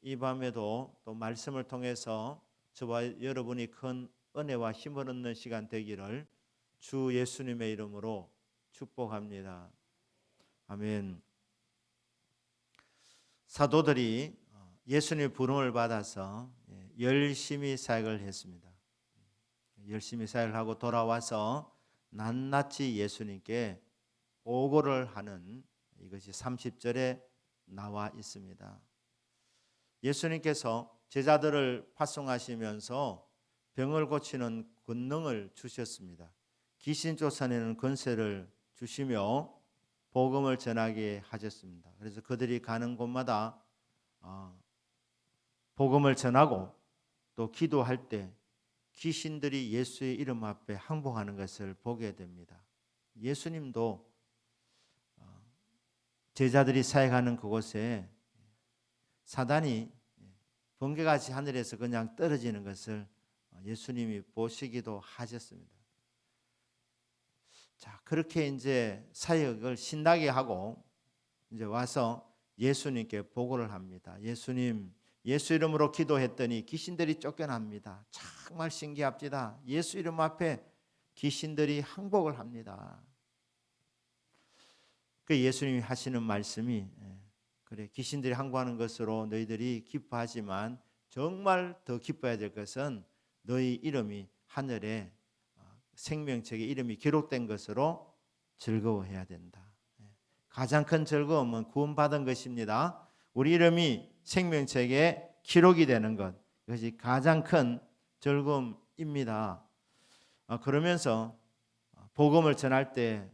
이 밤에도 또 말씀을 통해서 저와 여러분이 큰 은혜와 힘을 얻는 시간 되기를 주 예수님의 이름으로 축복합니다. 아멘. 사도들이 예수님의 부름을 받아서 열심히 사역을 했습니다. 열심히 사역을 하고 돌아와서 낱낱이 예수님께 보고를 하는 이것이 30절에 나와 있습니다. 예수님께서 제자들을 파송하시면서 병을 고치는 권능을 주셨습니다. 귀신 쫓아내는 권세를 주시며 복음을 전하게 하셨습니다. 그래서 그들이 가는 곳마다 복음을 전하고 또 기도할 때 귀신들이 예수의 이름 앞에 항복하는 것을 보게 됩니다. 예수님도 제자들이 사역하는 그곳에 사단이 번개같이 하늘에서 그냥 떨어지는 것을 예수님이 보시기도 하셨습니다. 자, 그렇게 이제 사역을 신나게 하고 이제 와서 예수님께 보고를 합니다. 예수님, 예수 이름으로 기도했더니 귀신들이 쫓겨납니다. 정말 신기합니다. 예수 이름 앞에 귀신들이 항복을 합니다. 그 예수님이 하시는 말씀이 그래, 귀신들이 항복하는 것으로 너희들이 기뻐하지만 정말 더 기뻐해야 될 것은 너희 이름이 하늘에 생명책에 이름이 기록된 것으로 즐거워해야 된다. 가장 큰 즐거움은 구원받은 것입니다. 우리 이름이 생명책에 기록이 되는 것, 이것이 가장 큰 즐거움입니다. 그러면서 복음을 전할 때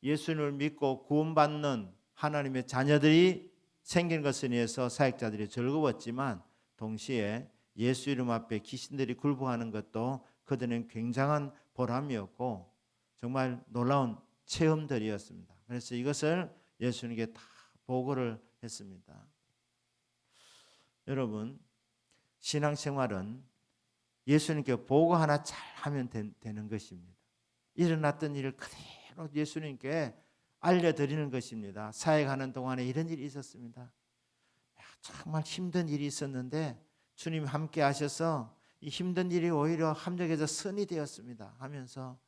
예수님을 믿고 구원받는 하나님의 자녀들이 생긴 것에 의해서 사역자들이 즐거웠지만 동시에 예수 이름 앞에 귀신들이 굴복하는 것도 그들은 굉장한 보람이었고 정말 놀라운 체험들이었습니다. 그래서 이것을 예수님께 다 보고를 했습니다. 여러분, 신앙생활은 예수님께 보고 하나 잘하면 되는 것입니다. 일어났던 일을 그대로 예수님께 알려드리는 것입니다. 사역하는 동안에 이런 일이 있었습니다. 정말 힘든 일이 있었는데 주님이 함께 하셔서 이 힘든 일이 오히려 합력해서 선이 되었습니다 하면서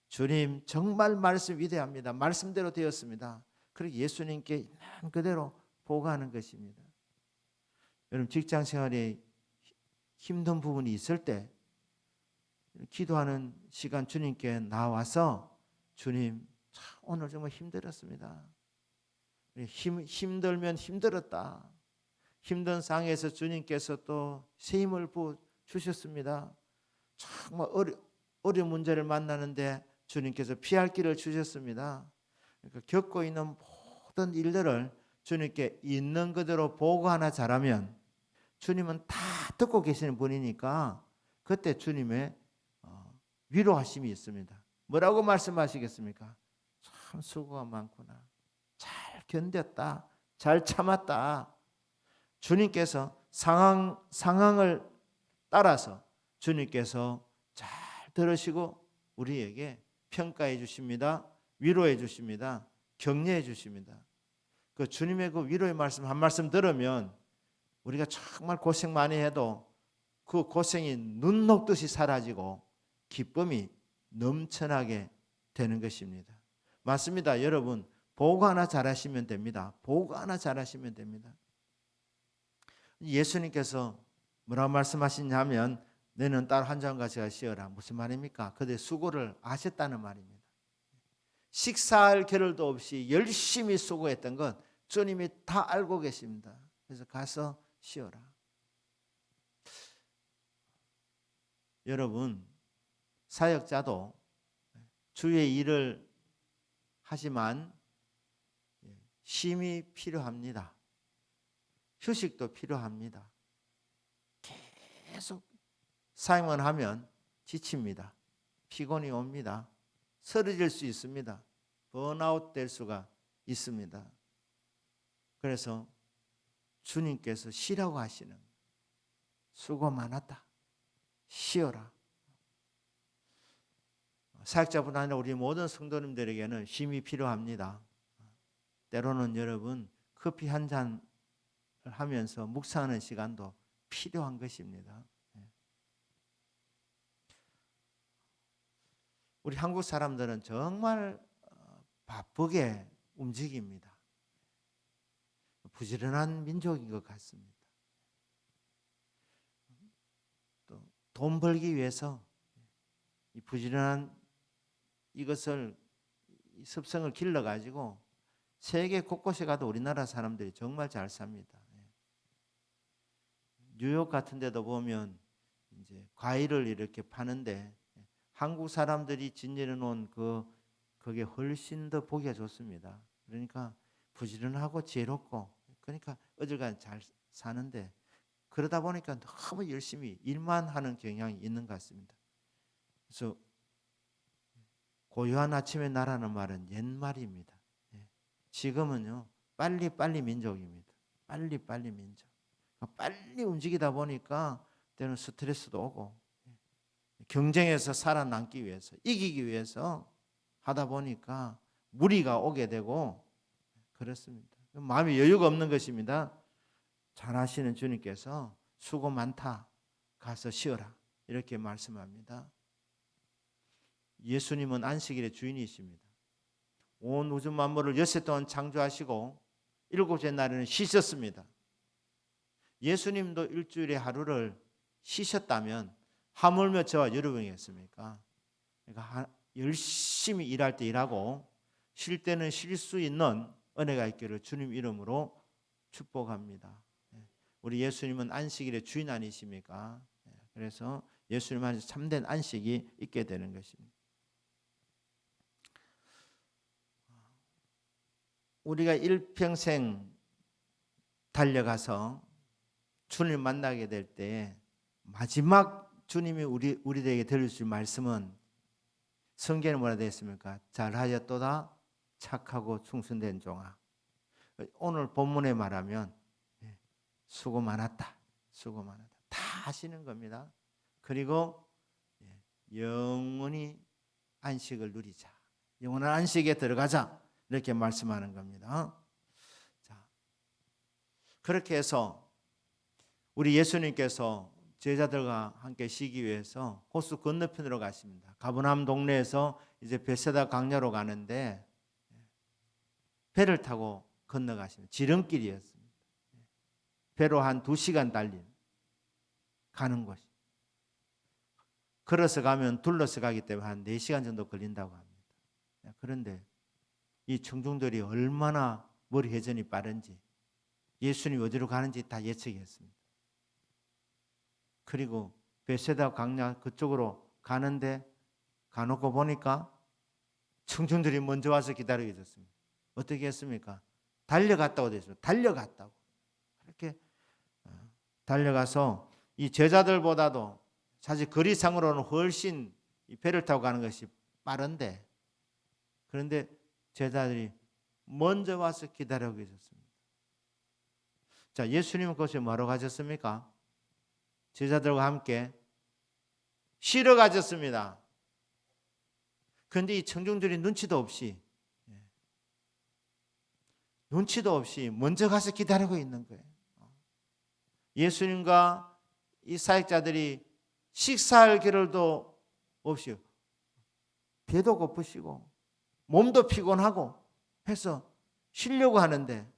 주님 정말 말씀 위대합니다. 말씀대로 되었습니다. 그렇게 예수님께 있는 그대로 보고하는 것입니다. 여러분, 직장 생활에 힘든 부분이 있을 때 기도하는 시간 주님께 나와서 주님 오늘 정말 힘들었습니다. 힘들면 힘들었다. 힘든 상황에서 주님께서 또 새 힘을 부어 주셨습니다. 정말 어려운 문제를 만나는데 주님께서 피할 길을 주셨습니다. 그러니까 겪고 있는 모든 일들을 주님께 있는 그대로 보고 하나 잘하면 주님은 다 듣고 계시는 분이니까 그때 주님의 위로하심이 있습니다. 뭐라고 말씀하시겠습니까? 참 수고가 많구나. 잘 견뎠다. 잘 참았다. 주님께서 상황을 따라서 주님께서 잘 들으시고 우리에게 평가해 주십니다. 위로해 주십니다. 격려해 주십니다. 그 주님의 그 위로의 말씀 한 말씀 들으면 우리가 정말 고생 많이 해도 그 고생이 눈 녹듯이 사라지고 기쁨이 넘쳐나게 되는 것입니다. 맞습니다. 여러분, 보고 하나 잘하시면 됩니다. 보고 하나 잘하시면 됩니다. 예수님께서 뭐라고 말씀하시냐면 너는 딸 한 장 가져가 쉬어라. 무슨 말입니까? 그들의 수고를 아셨다는 말입니다. 식사할 겨를도 없이 열심히 수고했던 건 주님이 다 알고 계십니다. 그래서 가서 쉬어라. 여러분, 사역자도 주의 일을 하지만 쉼이 필요합니다. 휴식도 필요합니다. 계속 사역만 하면 지칩니다. 피곤이 옵니다. 쓰러질 수 있습니다. 번아웃 될 수가 있습니다. 그래서 주님께서 쉬라고 하시는 수고 많았다. 쉬어라. 사역자뿐 아니라 우리 모든 성도님들에게는 쉼이 필요합니다. 때로는 여러분 커피 한 잔을 하면서 묵상하는 시간도 필요한 것입니다. 우리 한국 사람들은 정말 바쁘게 움직입니다. 부지런한 민족인 것 같습니다. 또 돈 벌기 위해서 이 부지런한 이것을 이 습성을 길러 가지고 세계 곳곳에 가도 우리나라 사람들이 정말 잘 삽니다. 뉴욕 같은 데도 보면 이제 과일을 이렇게 파는데 한국 사람들이 진열해 놓은 그게 훨씬 더 보기가 좋습니다. 그러니까 부지런하고 지혜롭고 그러니까 어딜 잘 사는데 그러다 보니까 너무 열심히 일만 하는 경향이 있는 것 같습니다. 그래서 고요한 아침의 나라는 말은 옛말입니다. 지금은요 빨리 민족입니다. 빨리 민족. 빨리 움직이다 보니까 때는 스트레스도 오고 경쟁에서 살아남기 위해서 이기기 위해서 하다 보니까 무리가 오게 되고 그렇습니다. 마음이 여유가 없는 것입니다. 잘하시는 주님께서 수고 많다. 가서 쉬어라. 이렇게 말씀합니다. 예수님은 안식일의 주인이십니다. 온 우주 만물을 엿새 동안 창조하시고 일곱째 날에는 쉬셨습니다. 예수님도 일주일에 하루를 쉬셨다면 하물며 저와 여러분이겠습니까? 그러니까 열심히 일할 때 일하고 쉴 때는 쉴 수 있는 은혜가 있기를 주님 이름으로 축복합니다. 우리 예수님은 안식일의 주인 아니십니까? 그래서 예수님 안에서 참된 안식이 있게 되는 것입니다. 우리가 일평생 달려가서 주님을 만나게 될 때 마지막 주님이 우리들에게 들려주실 말씀은 성경에 뭐라 되어 있습니까? 잘하였도다 착하고 충성된 종아. 오늘 본문에 말하면 수고 많았다. 수고 많았다. 다 하시는 겁니다. 그리고 영원히 안식을 누리자. 영원한 안식에 들어가자. 이렇게 말씀하는 겁니다. 자, 그렇게 해서 우리 예수님께서 제자들과 함께 쉬기 위해서 호수 건너편으로 가십니다. 가버나움 동네에서 이제 베세다 강야로 가는데 배를 타고 건너가십니다. 지름길이었습니다. 배로 한 2시간 달린 가는 곳이. 걸어서 가면 둘러서 가기 때문에 한 4시간 정도 걸린다고 합니다. 그런데 이 청중들이 얼마나 머리 회전이 빠른지 예수님이 어디로 가는지 다 예측했습니다. 그리고 베세다 강야 그쪽으로 가는데 가놓고 보니까 청중들이 먼저 와서 기다리고 있었습니다. 어떻게 했습니까? 달려갔다고 되었습니다. 달려갔다고. 그렇게 달려가서 이 제자들보다도 사실 거리상으로는 훨씬 이 배를 타고 가는 것이 빠른데 그런데 제자들이 먼저 와서 기다리고 있었습니다. 자, 예수님은 그것이 뭐하러 가셨습니까? 제자들과 함께 쉬러 가셨습니다. 그런데 이 청중들이 눈치도 없이 먼저 가서 기다리고 있는 거예요. 예수님과 이 사역자들이 식사할 겨를도 없이 배도 고프시고 몸도 피곤하고 해서 쉬려고 하는데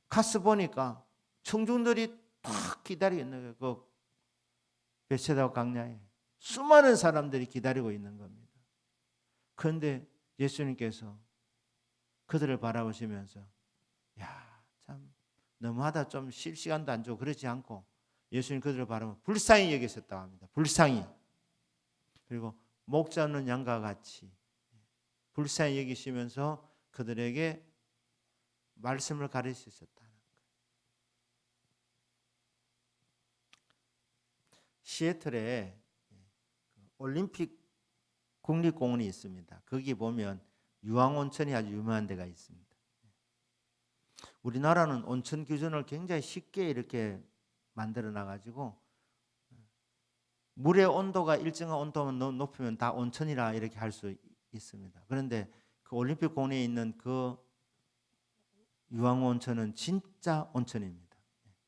가서 보니까 청중들이 딱 기다리고 있는 거예요. 그 베세다 강야에 수많은 사람들이 기다리고 있는 겁니다. 그런데 예수님께서 그들을 바라보시면서 야, 참 너무하다. 좀 쉴 시간도 안 주고 그러지 않고 예수님 그들을 바라보면 불쌍히 여기셨다고 합니다. 불쌍히. 그리고 목자 없는 양과 같이 불쌍히 여기시면서 그들에게 말씀을 가르치셨다는 거예요. 시애틀에 올림픽 국립공원이 있습니다. 거기 보면 유황온천이 아주 유명한 데가 있습니다. 우리나라는 온천 기준을 굉장히 쉽게 이렇게 만들어 놔가지고 물의 온도가 일정한 온도만 높으면 다 온천이라 이렇게 할 수 있습니다. 그런데 그 올림픽 공원에 있는 그 유황온천은 진짜 온천입니다.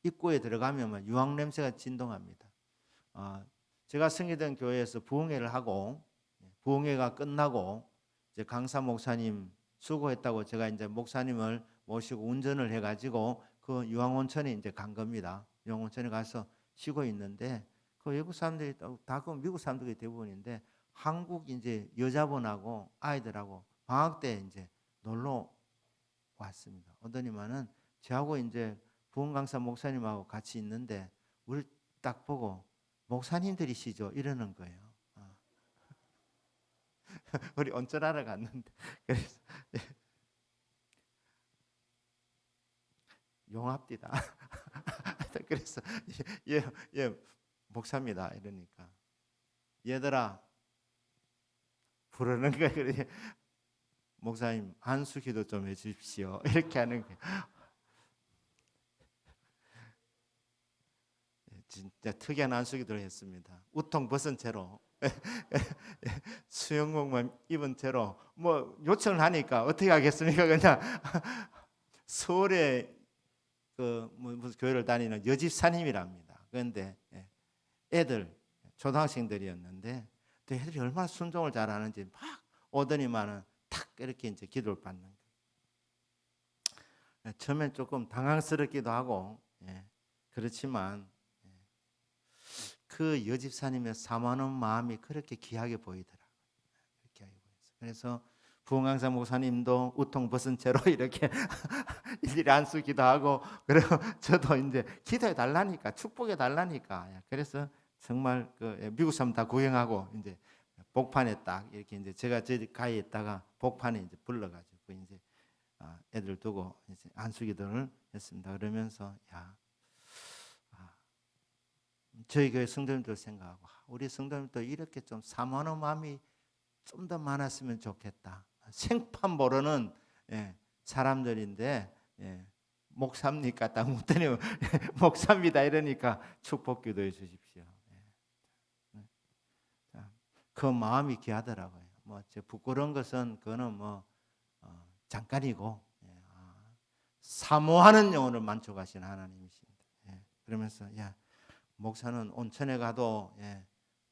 입구에 들어가면 유황 냄새가 진동합니다. 제가 섬기던 교회에서 부흥회를 하고 부흥회가 끝나고 이제 강사 목사님 수고했다고 제가 이제 목사님을 모시고 운전을 해가지고 그 유황온천에 이제 간 겁니다. 유황온천에 가서 쉬고 있는데 그 외국 사람들이 다 그 미국 사람들이 대부분인데 한국 이제 여자분하고 아이들하고 방학 때 이제 놀러 왔습니다. 어떠니만은 저하고 이제 부흥 강사 목사님하고 같이 있는데 우리 딱 보고 목사님들이시죠 이러는 거예요. 우리 온천하러 갔는데 그래서 용합디다. 그래서 예 목사입니다 이러니까 얘들아 부르는 거예요. 그래 목사님 안수기도 좀 해주십시오 이렇게 하는 거예요. 진짜 특이한 안수기도를 했습니다. 우통 벗은 채로 수영복만 입은 채로 뭐 요청을 하니까 어떻게 하겠습니까? 그냥 서울에 그 무슨 교회를 다니는 여집사님이랍니다. 그런데 애들 초등학생들이었는데 애들이 얼마나 순종을 잘하는지 막 오더니만은 탁 이렇게 이제 기도를 받는 거예요. 처음엔 조금 당황스럽기도 하고 그렇지만 그 여집사님의 사모하는 마음이 그렇게 귀하게 보이더라고요. 귀하게 보였어요. 그래서 부흥강사 목사님도 우통 벗은 채로 이렇게 일일이 안수 기도하고 그리고 저도 이제 기도해 달라니까 축복해 달라니까 그래서 정말 그 미국 사람 다 구경하고 이제 복판에 딱 이렇게 이제 제가 저 가에 있다가 복판에 이제 불러가지고 이제 애들 두고 이제 안수 기도를 했습니다. 그러면서 저희 교회 성도님들 생각하고 우리 성도님도 이렇게 좀 사모하는 마음이 좀 더 많았으면 좋겠다. 생판 모르는 사람들인데 목사입니까? 딱 묻더니 목사입니다 이러니까 축복 기도해 주십시오. 그 마음이 귀하더라고요. 뭐 부끄러운 것은 그거는 뭐 잠깐이고 사모하는 영혼을 만족하시는 하나님이십니다. 그러면서 목사는 온천에 가도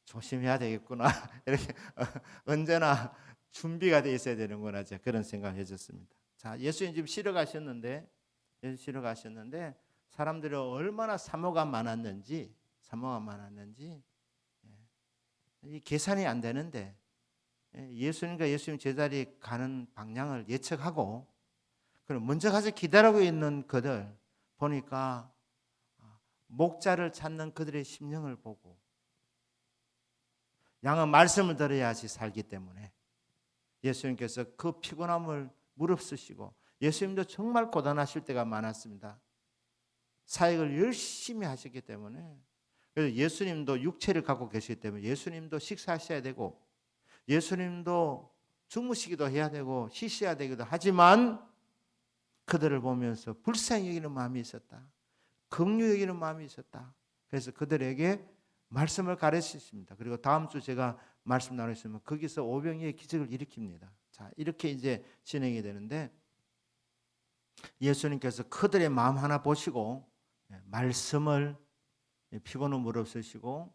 조심해야 되겠구나 이렇게 언제나 준비가 돼 있어야 되는구나 그런 생각을 해줬습니다. 자, 예수님 지금 쉬러 가셨는데 사람들이 얼마나 사모가 많았는지 이 계산이 안 되는데 예수님과 예수님 제자리 가는 방향을 예측하고 그럼 먼저 가서 기다리고 있는 그들 보니까 목자를 찾는 그들의 심령을 보고 양은 말씀을 들어야지 살기 때문에 예수님께서 그 피곤함을 무릅쓰시고 예수님도 정말 고단하실 때가 많았습니다. 사역을 열심히 하셨기 때문에 그래서 예수님도 육체를 갖고 계시기 때문에 예수님도 식사하셔야 되고 예수님도 주무시기도 해야 되고 쉬셔야 되기도 하지만 그들을 보면서 불쌍히 여기는 마음이 있었다. 긍휼히 여기는 마음이 있었다. 그래서 그들에게 말씀을 가르치십니다. 그리고 다음 주 제가 말씀 나누시면 거기서 오병이의 기적을 일으킵니다. 자, 이렇게 이제 진행이 되는데 예수님께서 그들의 마음 하나 보시고 말씀을 피곤은 무릅쓰시고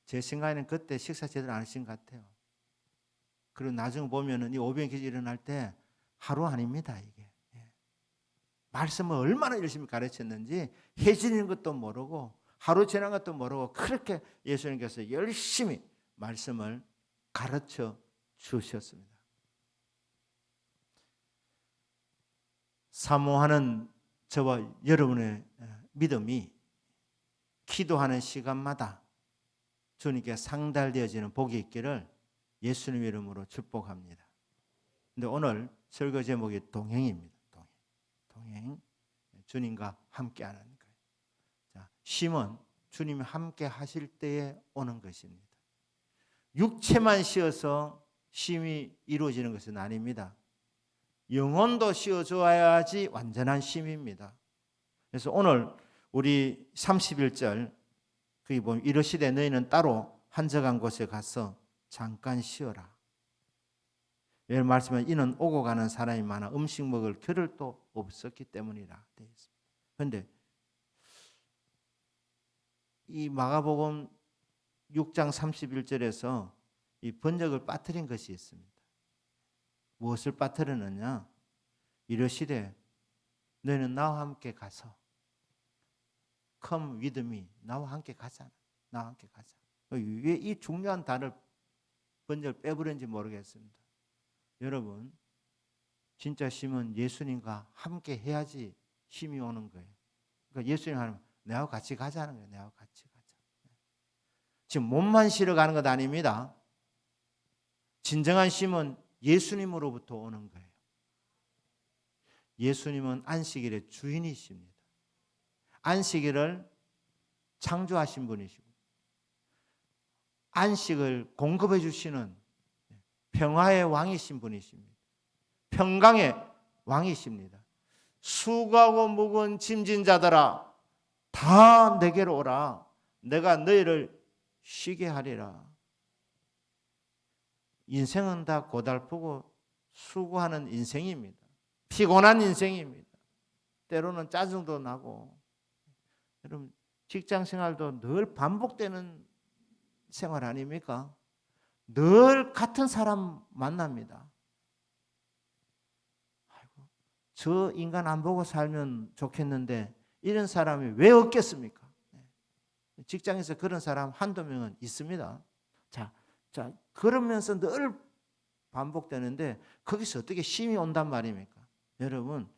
제 생각에는 그때 식사 제대로 안 하신 것 같아요. 그리고 나중에 보면은 이 오병이의 기적이 일어날 때 하루 아닙니다, 이게. 말씀을 얼마나 열심히 가르쳤는지 해지는 것도 모르고 하루 지난 것도 모르고 그렇게 예수님께서 열심히 말씀을 가르쳐 주셨습니다. 사모하는 저와 여러분의 믿음이 기도하는 시간마다 주님께 상달되어지는 복이 있기를 예수님 이름으로 축복합니다. 근데 오늘 설교 제목이 동행입니다. 동행. 주님과 함께하는 거예요. 자, 쉼은 주님이 함께 하실 때에 오는 것입니다. 육체만 쉬어서 쉼이 이루어지는 것은 아닙니다. 영혼도 쉬어줘야지 완전한 쉼입니다. 그래서 오늘 우리 31절 거기 보면 이르시되 너희는 따로 한적한 곳에 가서 잠깐 쉬어라. 이 말씀은 이는 오고 가는 사람이 많아 음식 먹을 겨를도 없었기 때문이라 되어 있습니다. 그런데 이 마가복음 6장 31절에서 이 번역을 빠뜨린 것이 있습니다. 무엇을 빠뜨리느냐? 이르시되 너희는 나와 함께 가서 Come with me. 나와 함께 가자. 나와 함께 가자. 왜 이 중요한 단어를 번역을 빼버렸는지 모르겠습니다. 여러분, 진짜 쉼은 예수님과 함께 해야지 쉼이 오는 거예요. 그러니까 예수님 하면 내하고 같이 가자는 거예요. 내하고 같이 가자. 지금 몸만 쉬러 가는 것 아닙니다. 진정한 쉼은 예수님으로부터 오는 거예요. 예수님은 안식일의 주인이십니다. 안식일을 창조하신 분이시고 안식을 공급해 주시는 평화의 왕이신 분이십니다. 평강의 왕이십니다. 수고하고 무거운 짐진 자들아 다 내게로 오라. 내가 너희를 쉬게 하리라. 인생은 다 고달프고 수고하는 인생입니다. 피곤한 인생입니다. 때로는 짜증도 나고 여러분 직장 생활도 늘 반복되는 생활 아닙니까? 늘 같은 사람 만납니다. 아이고, 저 인간 안 보고 살면 좋겠는데 이런 사람이 왜 없겠습니까? 직장에서 그런 사람 한두 명은 있습니다. 자, 그러면서 늘 반복되는데 거기서 어떻게 쉼이 온단 말입니까? 여러분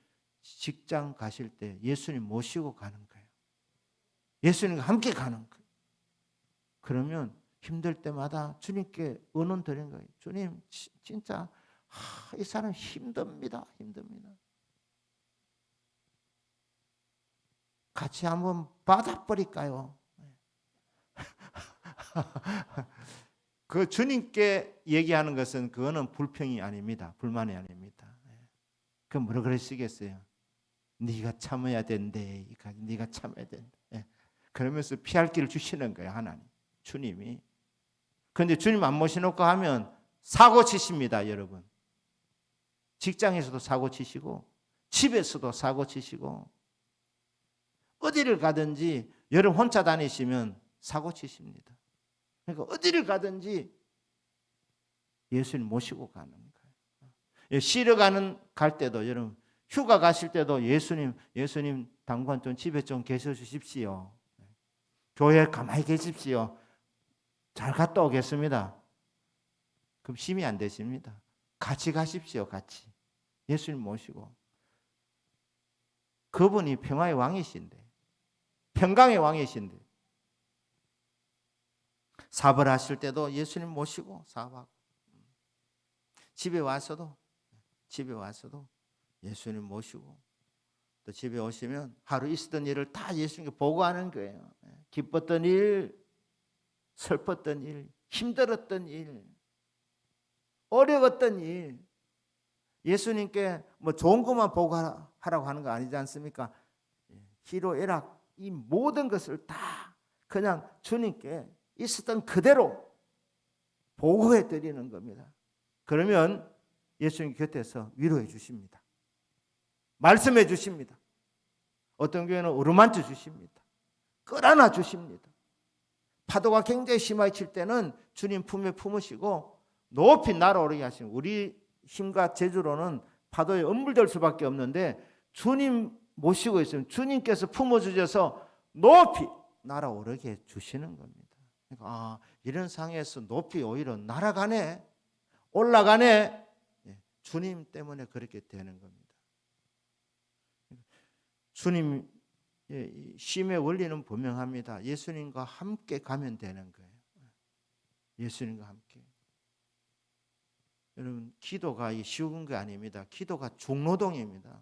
직장 가실 때 예수님 모시고 가는 거예요. 예수님과 함께 가는 거예요. 그러면 힘들 때마다 주님께 의논 드리는 거예요. 주님 진짜 이 사람 힘듭니다. 같이 한번 받아버릴까요? 그 주님께 얘기하는 것은 그거는 불평이 아닙니다. 불만이 아닙니다. 그럼 뭐라 그러시겠어요? 네가 참아야 된대. 네가 참아야 된대. 그러면서 피할 길을 주시는 거예요. 하나님. 주님이. 그런데 주님 안 모셔놓고 하면 사고 치십니다. 여러분. 직장에서도 사고 치시고 집에서도 사고 치시고 어디를 가든지 여러분 혼자 다니시면 사고 치십니다. 그러니까 어디를 가든지 예수님 모시고 가는 거예요. 쉬러 갈 때도 여러분 휴가 가실 때도 예수님 당분 좀 집에 좀 계셔 주십시오. 교회에 가만히 계십시오. 잘 갔다 오겠습니다. 그럼 힘이 안 되십니다. 같이 가십시오. 같이. 예수님 모시고. 그분이 평화의 왕이신데 평강의 왕이신데 사벌하실 때도 예수님 모시고 사업하고 집에 와서도 예수님 모시고 또 집에 오시면 하루 있었던 일을 다 예수님께 보고하는 거예요. 기뻤던 일, 슬펐던 일, 힘들었던 일, 어려웠던 일 예수님께 뭐 좋은 것만 보고하라고 하는 거 아니지 않습니까? 희로애락 이 모든 것을 다 그냥 주님께 있었던 그대로 보고해 드리는 겁니다. 그러면 예수님 곁에서 위로해 주십니다. 말씀해 주십니다. 어떤 교회는 어루만져 주십니다. 끌어안아 주십니다. 파도가 굉장히 심하게 칠 때는 주님 품에 품으시고 높이 날아오르게 하시는 우리 힘과 재주로는 파도에 엄물될 수밖에 없는데 주님 모시고 있으면 주님께서 품어주셔서 높이 날아오르게 주시는 겁니다. 그러니까 이런 상황에서 높이 오히려 날아가네 올라가네 주님 때문에 그렇게 되는 겁니다. 주님 쉼의 원리는 분명합니다. 예수님과 함께 가면 되는 거예요. 예수님과 함께. 여러분 기도가 쉬운 게 아닙니다. 기도가 중노동입니다.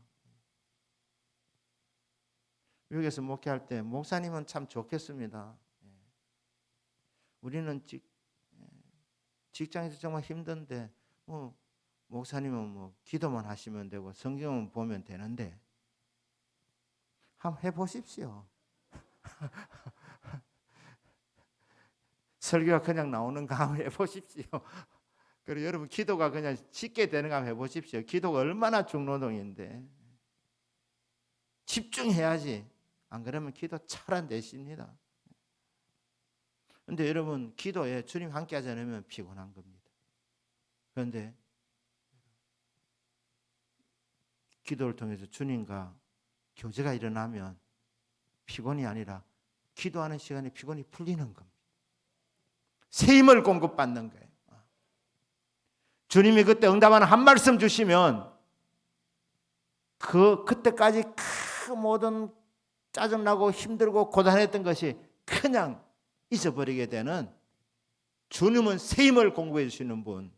여기서 목회할 때 목사님은 참 좋겠습니다. 우리는 직장에서 정말 힘든데 목사님은 기도만 하시면 되고 성경만 보면 되는데 한번 해보십시오. 설교가 그냥 나오는 거 한번 해보십시오. 그리고 여러분 기도가 그냥 쉽게 되는 거 한번 해보십시오. 기도가 얼마나 중노동인데 집중해야지. 안 그러면 기도 잘 안 되십니다. 근데 여러분 기도에 주님 함께 하지 않으면 피곤한 겁니다. 그런데 기도를 통해서 주님과 교제가 일어나면 피곤이 아니라 기도하는 시간에 피곤이 풀리는 겁니다. 새 힘을 공급받는 거예요. 주님이 그때 응답하는 한 말씀 주시면 그때까지 그 모든 짜증나고 힘들고 고단했던 것이 그냥 잊어버리게 되는, 주님은 새 힘을 공급해 주시는 분,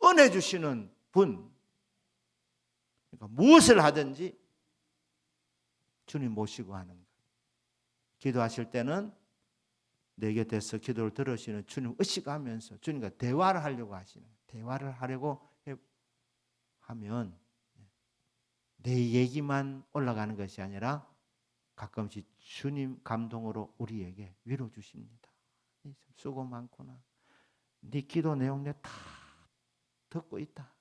은혜 주시는 분. 그러니까 무엇을 하든지 주님 모시고 하는 거예요. 기도하실 때는 내 곁에서 기도를 들으시는 주님 의식하면서 주님과 대화를 하려고 하시는 거예요. 대화를 하려고 하면 내 얘기만 올라가는 것이 아니라 가끔씩 주님 감동으로 우리에게 위로 주십니다. 수고 많구나. 네 기도 내용 내가 다 듣고 있다.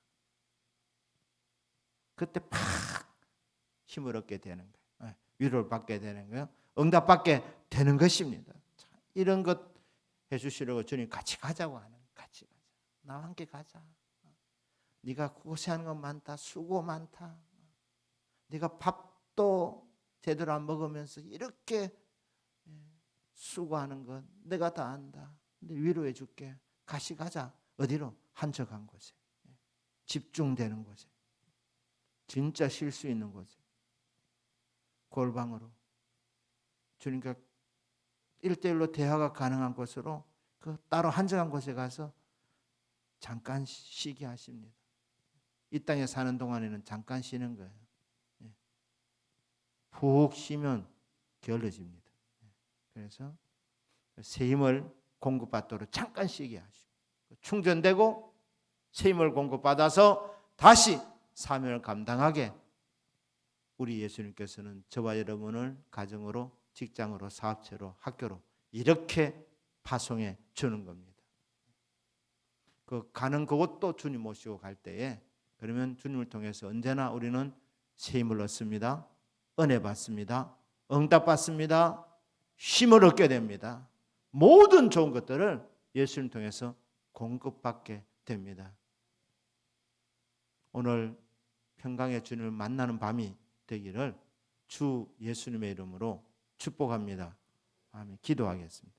그때 팍 힘을 얻게 되는 거예요. 위로를 받게 되는 거예요. 응답받게 되는 것입니다. 이런 것 해주시려고 주님 같이 가자고 하는 거예요. 같이 가자. 나와 함께 가자. 네가 고생하는 건 많다. 수고 많다. 네가 밥도 제대로 안 먹으면서 이렇게 수고하는 건 내가 다 안다. 근데 위로해 줄게. 같이 가자. 어디로? 한적한 곳에. 집중되는 곳에. 진짜 쉴 수 있는 곳에. 골방으로. 주님과 1대1로 대화가 가능한 곳으로, 그 따로 한적한 곳에 가서 잠깐 쉬게 하십니다. 이 땅에 사는 동안에는 잠깐 쉬는 거예요. 푹 쉬면 게을러집니다. 그래서 새 힘을 공급받도록 잠깐 쉬게 하시고, 충전되고 새 힘을 공급받아서 다시 사명을 감당하게 우리 예수님께서는 저와 여러분을 가정으로, 직장으로, 사업체로, 학교로 이렇게 파송해 주는 겁니다. 그 가는 그곳도 주님 모시고 갈 때에, 그러면 주님을 통해서 언제나 우리는 새 힘을 얻습니다. 은혜 받습니다. 응답 받습니다. 힘을 얻게 됩니다. 모든 좋은 것들을 예수님 통해서 공급받게 됩니다. 오늘 평강의 주님을 만나는 밤이 되기를 주 예수님의 이름으로 축복합니다. 아멘. 기도하겠습니다.